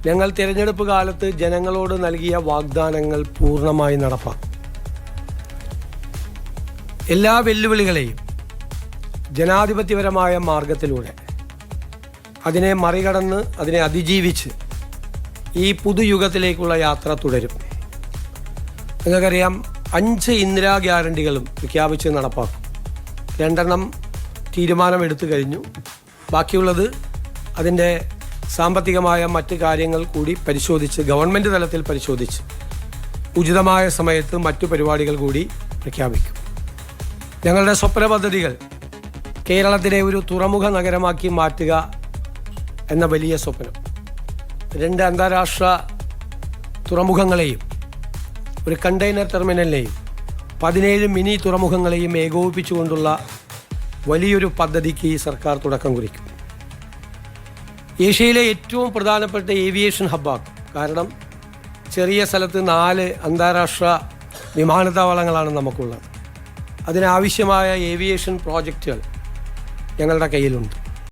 ഞങ്ങൾ തിരഞ്ഞെടുപ്പ് കാലത്ത് ജനങ്ങളോട് നൽകിയ വാഗ്ദാനങ്ങൾ പൂർണ്ണമായി നടപ്പാക്കും. എല്ലാ വെല്ലുവിളികളെയും ജനാധിപത്യപരമായ മാർഗത്തിലൂടെ അതിനെ മറികടന്ന് അതിനെ അതിജീവിച്ച് ഈ പുതുയുഗത്തിലേക്കുള്ള യാത്ര തുടരും. നിങ്ങൾക്കറിയാം, 5 ഇന്ദിരാ ഗ്യാരണ്ടികളും പ്രഖ്യാപിച്ച് നടപ്പാക്കും. 2 തീരുമാനമെടുത്തു കഴിഞ്ഞു. ബാക്കിയുള്ളത് അതിൻ്റെ സാമ്പത്തികമായ മറ്റ് കാര്യങ്ങൾ കൂടി പരിശോധിച്ച് ഗവൺമെൻറ് തലത്തിൽ പരിശോധിച്ച് ഉചിതമായ സമയത്ത് മറ്റു പരിപാടികൾ കൂടി പ്രഖ്യാപിക്കും. ഞങ്ങളുടെ സ്വപ്ന പദ്ധതികൾ കേരളത്തിനെ ഒരു തുറമുഖ നഗരമാക്കി മാറ്റുക എന്ന വലിയ സ്വപ്നം, 2 അന്താരാഷ്ട്ര തുറമുഖങ്ങളെയും ഒരു കണ്ടെയ്നർ ടെർമിനലിനെയും 17 മിനി തുറമുഖങ്ങളെയും ഏകോപിപ്പിച്ചുകൊണ്ടുള്ള വലിയൊരു പദ്ധതിക്ക് ഈ സർക്കാർ തുടക്കം കുറിക്കും. ഏഷ്യയിലെ ഏറ്റവും പ്രധാനപ്പെട്ട ഏവിയേഷൻ ഹബ്ബാക്കും. കാരണം ചെറിയ സ്ഥലത്ത് 4 അന്താരാഷ്ട്ര വിമാനത്താവളങ്ങളാണ് നമുക്കുള്ളത്. അതിനാവശ്യമായ ഏവിയേഷൻ പ്രോജക്റ്റുകൾ ഞങ്ങളുടെ കയ്യിലുണ്ട്.